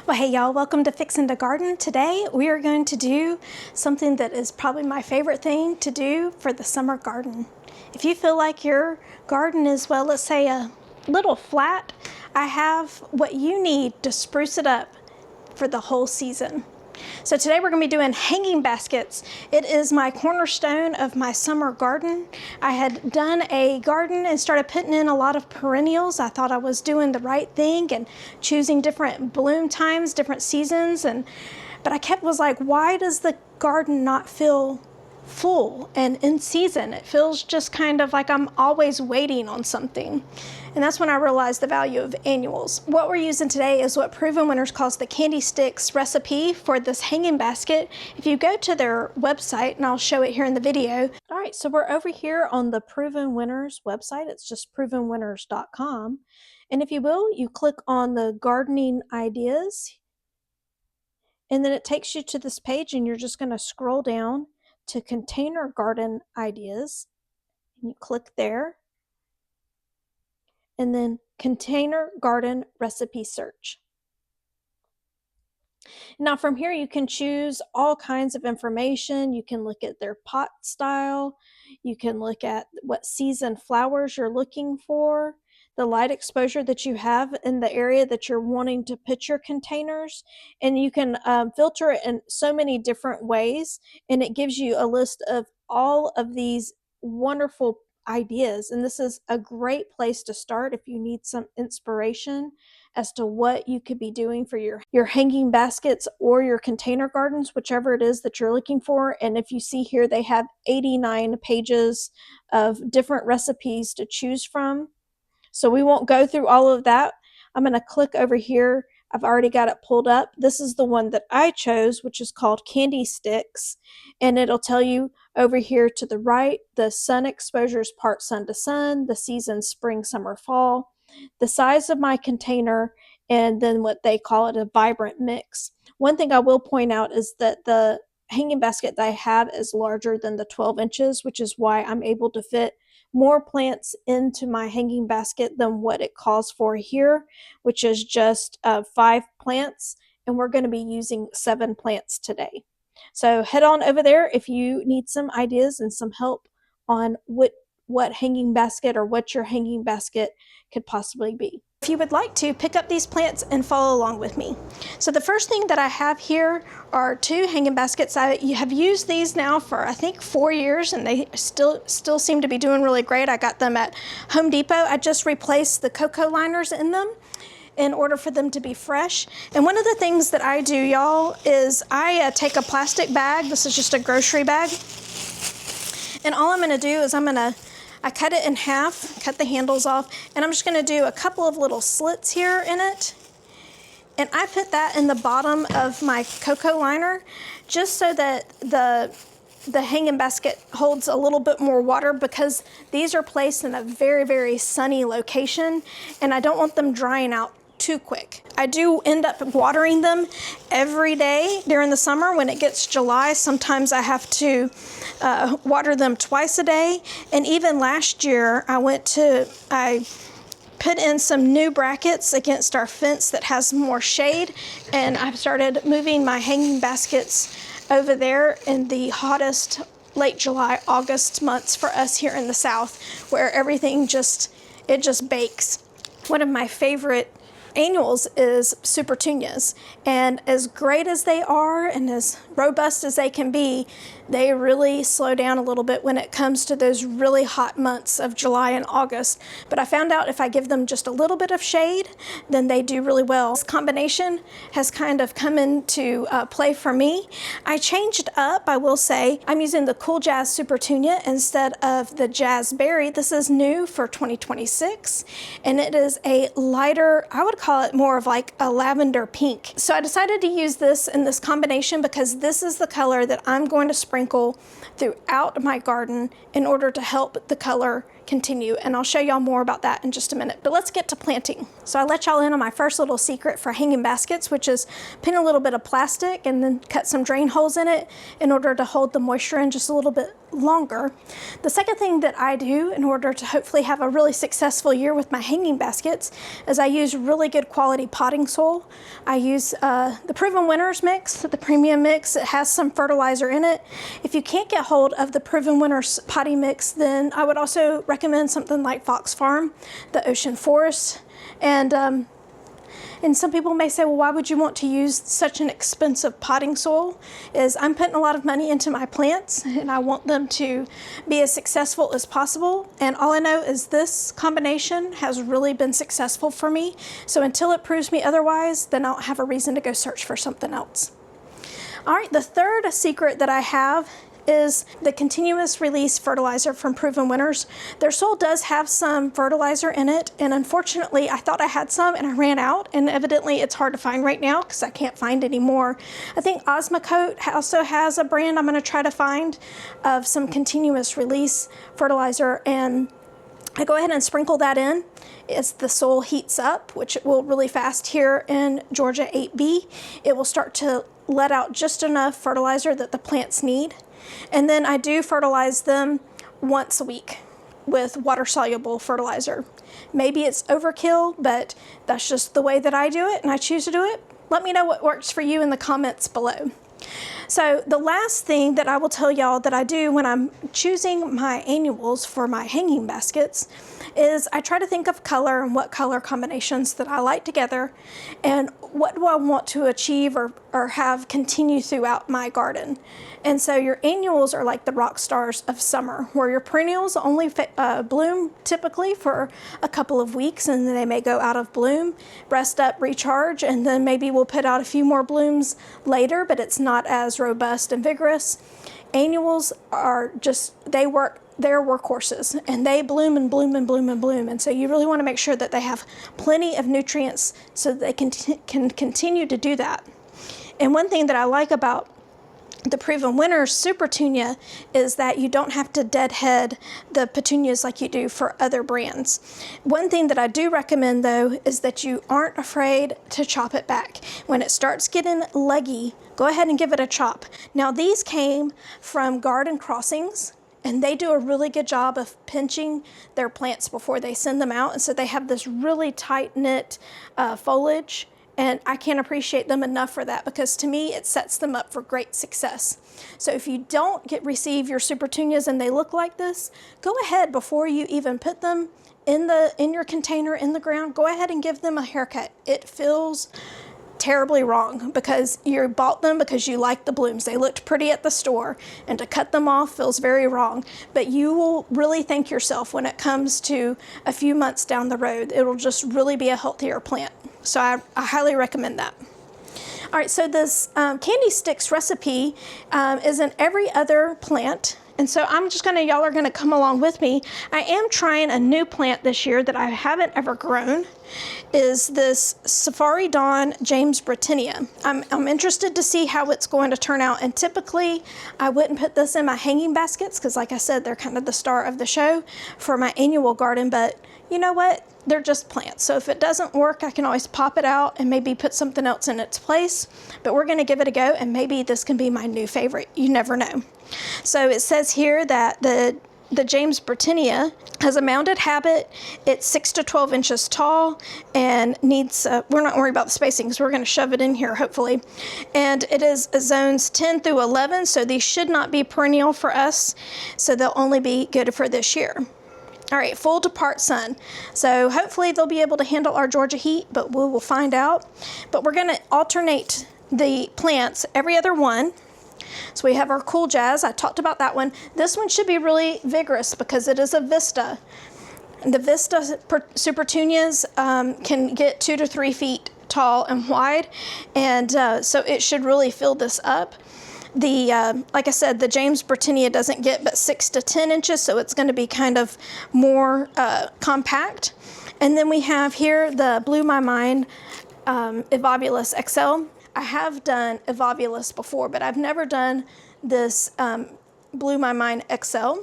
Well, hey y'all, welcome to Fixin' the Garden. Today we are going to do something that is probably my favorite thing to do for the summer garden. If you feel like your garden is, well, let's say a little flat, I have what you need to spruce it up for the whole season. So today we're going to be doing hanging baskets. It is my cornerstone of my summer garden. I had done a garden and started putting in a lot of perennials. I thought I was doing the right thing and choosing different bloom times, different seasons, but I was like, why does the garden not feel full and in season? It feels just kind of like I'm always waiting on something. And that's when I realized the value of annuals. What we're using today is what Proven Winners calls the candy sticks recipe for this hanging basket. If you go to their website, and I'll show it here in the video. All right, so we're over here on the Proven Winners website. It's just provenwinners.com. And if you will, you click on the gardening ideas, and then it takes you to this page, and you're just gonna scroll down to container garden ideas, and you click there, and then container garden recipe search. Now from here you can choose all kinds of information. You can look at their pot style, you can look at what season flowers you're looking for, the light exposure that you have in the area that you're wanting to put your containers, and you can filter it in so many different ways, and it gives you a list of all of these wonderful ideas. And this is a great place to start if you need some inspiration as to what you could be doing for your hanging baskets or your container gardens, whichever it is that you're looking for. And if you see here, they have 89 pages of different recipes to choose from. So we won't go through all of that. I'm going to click over here. I've already got it pulled up. This is the one that I chose, which is called Candy Sticks. And it'll tell you over here to the right, the sun exposure is part sun to sun, the season spring, summer, fall, the size of my container, and then what they call it, a vibrant mix. One thing I will point out is that the hanging basket that I have is larger than the 12 inches, which is why I'm able to fit more plants into my hanging basket than what it calls for here, which is just 5 plants, and we're going to be using 7 plants today. So head on over there if you need some ideas and some help on what hanging basket or what your hanging basket could possibly be. If you would like to, pick up these plants and follow along with me. So the first thing that I have here are 2 hanging baskets. I have used these now for I think 4 years, and they still seem to be doing really great. I got them at Home Depot. I just replaced the cocoa liners in them in order for them to be fresh. And one of the things that I do, y'all, is I take a plastic bag. This is just a grocery bag. And all I'm gonna do is I cut it in half, cut the handles off, and I'm just gonna do a couple of little slits here in it. And I put that in the bottom of my cocoa liner just so that the hanging basket holds a little bit more water, because these are placed in a very, very sunny location, and I don't want them drying out too quick. I do end up watering them every day during the summer. When it gets July, sometimes I have to water them twice a day. And even last year, I put in some new brackets against our fence that has more shade, and I've started moving my hanging baskets over there in the hottest late July, August months for us here in the South, where everything just bakes. One of my favorite annuals is Supertunias, and as great as they are and as robust as they can be, they really slow down a little bit when it comes to those really hot months of July and August. But I found out if I give them just a little bit of shade, then they do really well. This combination has kind of come into play for me. I changed up, I will say. I'm using the Cool Jazz Supertunia instead of the Jazz Berry. This is new for 2026, and it is a lighter, I would call it more of like a lavender pink. So I decided to use this in this combination because this is the color that I'm going to sprinkle throughout my garden in order to help the color continue, and I'll show y'all more about that in just a minute. But let's get to planting. So I let y'all in on my first little secret for hanging baskets, which is pin a little bit of plastic and then cut some drain holes in it in order to hold the moisture in just a little bit longer. The second thing that I do in order to hopefully have a really successful year with my hanging baskets is I use really good quality potting soil. I use the Proven Winners mix, the premium mix. It has some fertilizer in it. If you can't get hold of the Proven Winners potting mix, then I would also recommend something like Fox Farm, the Ocean Forest, and some people may say, well, why would you want to use such an expensive potting soil? Is I'm putting a lot of money into my plants and I want them to be as successful as possible. And all I know is this combination has really been successful for me. So until it proves me otherwise, then I don't have a reason to go search for something else. All right, the third secret that I have is the continuous release fertilizer from Proven Winners. Their soil does have some fertilizer in it, and unfortunately I thought I had some and I ran out, and evidently it's hard to find right now because I can't find any more. I think Osmocote also has a brand I'm going to try to find of some continuous release fertilizer, and I go ahead and sprinkle that in as the soil heats up, which it will really fast here in Georgia 8B. It will start to let out just enough fertilizer that the plants need. And then I do fertilize them once a week with water-soluble fertilizer. Maybe it's overkill, but that's just the way that I do it, and I choose to do it. Let me know what works for you in the comments below. So the last thing that I will tell y'all that I do when I'm choosing my annuals for my hanging baskets is I try to think of color and what color combinations that I like together and what do I want to achieve or have continue throughout my garden. And so your annuals are like the rock stars of summer, where your perennials only bloom typically for a couple of weeks, and then they may go out of bloom, rest up, recharge, and then maybe we'll put out a few more blooms later, but it's not as robust and vigorous. Annuals are just, they're workhorses, and they bloom and bloom and bloom and bloom. And so you really want to make sure that they have plenty of nutrients so that they can continue to do that. And one thing that I like about the Proven Winners Super Petunia is that you don't have to deadhead the petunias like you do for other brands. One thing that I do recommend though is that you aren't afraid to chop it back. When it starts getting leggy, go ahead and give it a chop. Now these came from Garden Crossings, and they do a really good job of pinching their plants before they send them out. And so they have this really tight knit foliage. And I can't appreciate them enough for that, because to me, it sets them up for great success. So if you don't receive your Super Petunias and they look like this, go ahead before you even put them in your container in the ground, go ahead and give them a haircut. It feels terribly wrong because you bought them because you like the blooms. They looked pretty at the store, and to cut them off feels very wrong. But you will really thank yourself when it comes to a few months down the road. It'll just really be a healthier plant. So I highly recommend that. All right, so this candy sticks recipe is in every other plant. And so y'all are gonna come along with me. I am trying a new plant this year that I haven't ever grown, is this Safari Dawn James Britannia. I'm interested to see how it's going to turn out. And typically I wouldn't put this in my hanging baskets because, like I said, they're kind of the star of the show for my annual garden, but you know what? They're just plants. So if it doesn't work, I can always pop it out and maybe put something else in its place. But we're gonna give it a go, and maybe this can be my new favorite. You never know. So it says here that the James Britannia has a mounded habit. It's 6 to 12 inches tall and needs, we're not worried about the spacing because we're gonna shove it in here hopefully. And it is zones 10 through 11, so these should not be perennial for us. So they'll only be good for this year. All right, full to part sun. So hopefully they'll be able to handle our Georgia heat, but we will find out. But we're gonna alternate the plants every other one. So we have our Cool Jazz. I talked about that one. This one should be really vigorous because it is a Vista. The Vista Super Petunias can get 2 to 3 feet tall and wide, and so it should really fill this up. Like I said, the James Britannia doesn't get but 6 to 10 inches, so it's going to be kind of more compact. And then we have here the Blew My Mind Evolvulus XL. I have done Evolvulus before, but I've never done this Blew My Mind XL.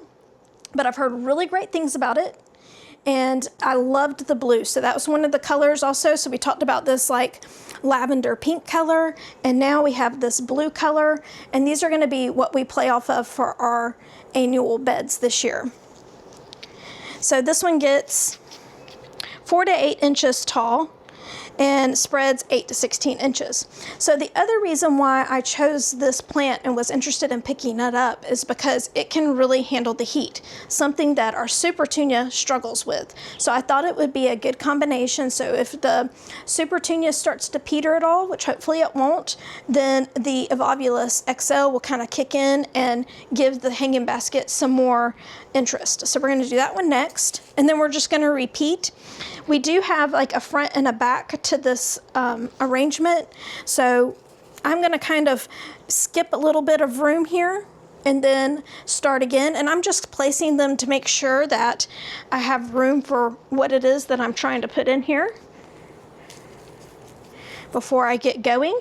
but I've heard really great things about it. And I loved the blue. So that was one of the colors also. So we talked about this like lavender pink color, and now we have this blue color. And these are going to be what we play off of for our annual beds this year. So this one gets 4 to 8 inches tall and spreads 8 to 16 inches. So the other reason why I chose this plant and was interested in picking it up is because it can really handle the heat, something that our Supertunia struggles with. So I thought it would be a good combination. So if the Supertunia starts to peter at all, which hopefully it won't, then the Evolvulus XL will kind of kick in and give the hanging basket some more interest. So we're going to do that one next, and then we're just going to repeat. We do have like a front and a back to this arrangement, so I'm going to kind of skip a little bit of room here and then start again, and I'm just placing them to make sure that I have room for what it is that I'm trying to put in here before I get going.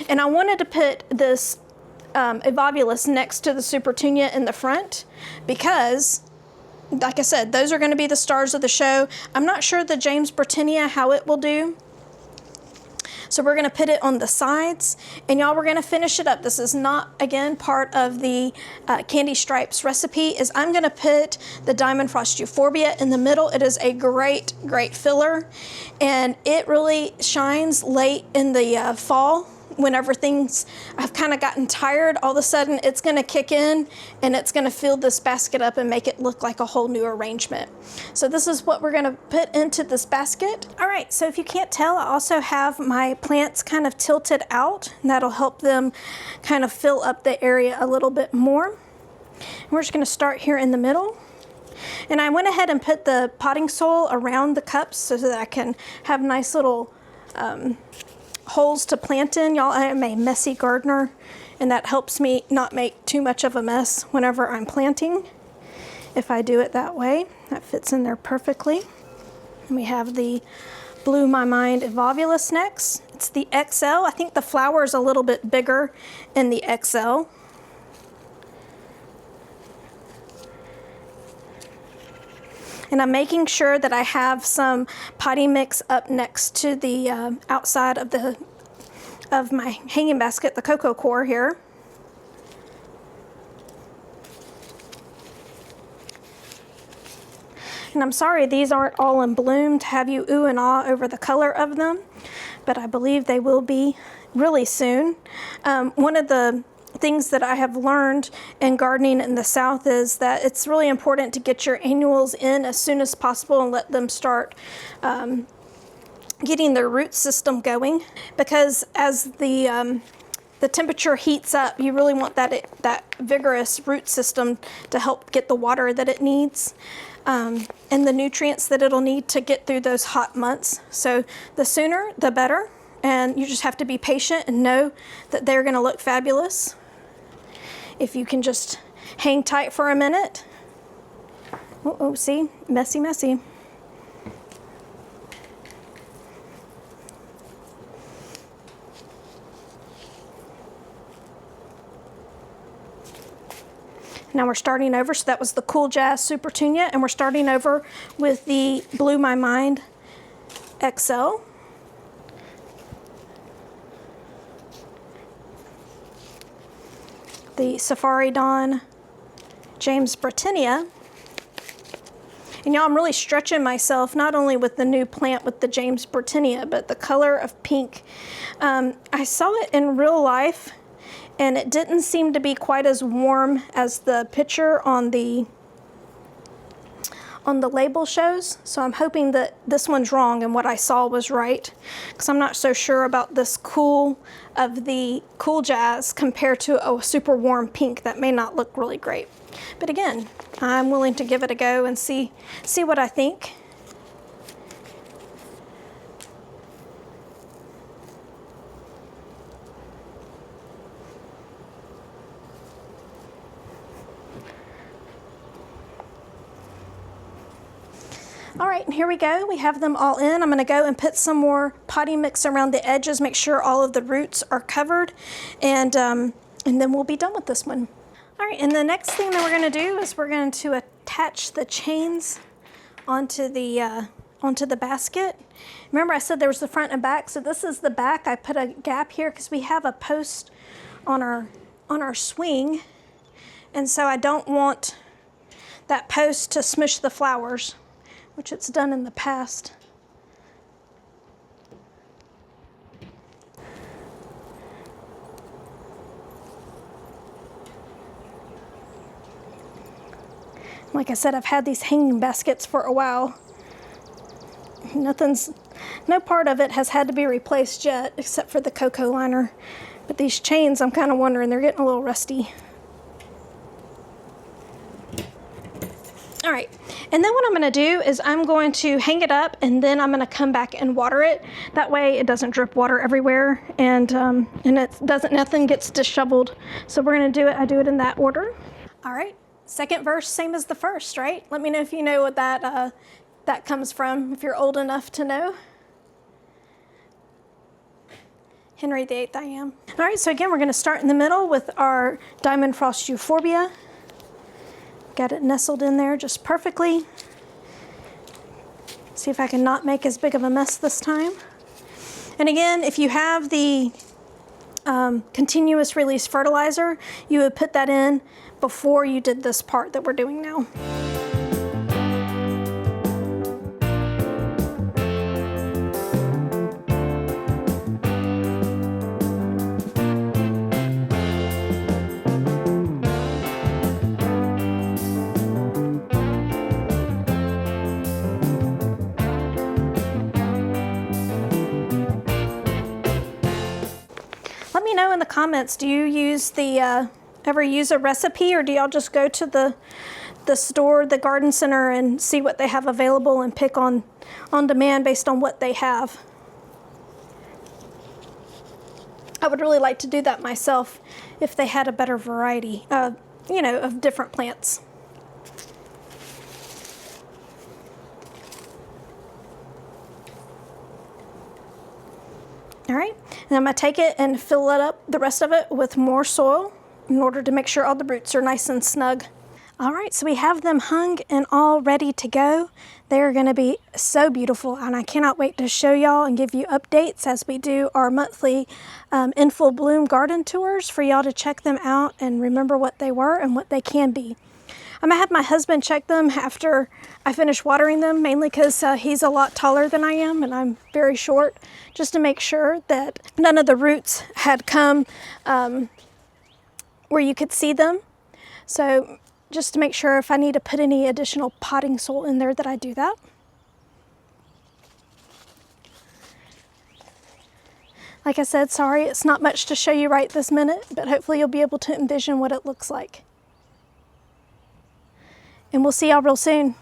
And I wanted to put this Evolvulus next to the Supertunia in the front because, like I said, those are going to be the stars of the show. I'm not sure the James Britannia how it will do. So we're going to put it on the sides, and y'all, we're going to finish it up. This is not, again, part of the Candy Stripes recipe. Is I'm going to put the Diamond Frost Euphorbia in the middle. It is a great, great filler, and it really shines late in the fall. Whenever things, I've kind of gotten tired, all of a sudden it's going to kick in and it's going to fill this basket up and make it look like a whole new arrangement. So this is what we're going to put into this basket. All right, so if you can't tell, I also have my plants kind of tilted out, and that'll help them kind of fill up the area a little bit more. And we're just going to start here in the middle. And I went ahead and put the potting soil around the cups so that I can have nice little holes to plant in. Y'all, I am a messy gardener, and that helps me not make too much of a mess whenever I'm planting. If I do it that way, that fits in there perfectly. And we have the Blew My Mind Evolvulus next. It's the XL. I think the flower is a little bit bigger in the XL. And I'm making sure that I have some potty mix up next to the outside of my hanging basket, the cocoa core here. And I'm sorry these aren't all in bloom to have you ooh and ah over the color of them, but I believe they will be really soon. One of the things that I have learned in gardening in the South is that it's really important to get your annuals in as soon as possible and let them start getting their root system going, because as the temperature heats up, you really want that vigorous root system to help get the water that it needs and the nutrients that it'll need to get through those hot months. So the sooner the better, and you just have to be patient and know that they're going to look fabulous if you can just hang tight for a minute. Oh, see? Messy, messy. Now we're starting over, so that was the Cool Jazz Supertunia, and we're starting over with the Blew My Mind XL. The Safari Dawn James Britannia. And y'all, I'm really stretching myself, not only with the new plant with the James Britannia, but the color of pink. I saw it in real life, and it didn't seem to be quite as warm as the picture on the label shows. So I'm hoping that this one's wrong and what I saw was right, because I'm not so sure about this cool of the Cool Jazz compared to a super warm pink. That may not look really great. But again, I'm willing to give it a go and see what I think. All right, and here we go. We have them all in. I'm going to go and put some more potty mix around the edges, make sure all of the roots are covered, and then we'll be done with this one. All right, and the next thing that we're going to do is we're going to attach the chains onto the basket. Remember I said there was the front and back, so this is the back. I put a gap here because we have a post on our swing, and so I don't want that post to smush the flowers, which it's done in the past. Like I said, I've had these hanging baskets for a while. No part of it has had to be replaced yet, except for the cocoa liner. But these chains, I'm kind of wondering, they're getting a little rusty. All right, and then what I'm gonna do is I'm going to hang it up, and then I'm gonna come back and water it. That way it doesn't drip water everywhere, and nothing gets disheveled. So we're gonna do it, I do it in that order. All right, second verse, same as the first, right? Let me know if you know what that comes from, if you're old enough to know. Henry VIII, I am. All right, so again, we're gonna start in the middle with our Diamond Frost Euphorbia. Got it nestled in there just perfectly. See if I can not make as big of a mess this time. And again, if you have the continuous release fertilizer, you would put that in before you did this part that we're doing now. Let me know in the comments, do you use ever use a recipe, or do y'all just go to the store, the garden center, and see what they have available and pick on demand based on what they have? I would really like to do that myself if they had a better variety, you know, of different plants. All right, and I'm gonna take it and fill it up, the rest of it, with more soil in order to make sure all the roots are nice and snug. All right, so we have them hung and all ready to go. They're gonna be so beautiful, and I cannot wait to show y'all and give you updates as we do our monthly In Full Bloom garden tours for y'all to check them out and remember what they were and what they can be. I'm gonna have my husband check them after I finish watering them, mainly because he's a lot taller than I am and I'm very short, just to make sure that none of the roots had come where you could see them. So just to make sure if I need to put any additional potting soil in there that I do that. Like I said, sorry, it's not much to show you right this minute, but hopefully you'll be able to envision what it looks like. And we'll see y'all real soon.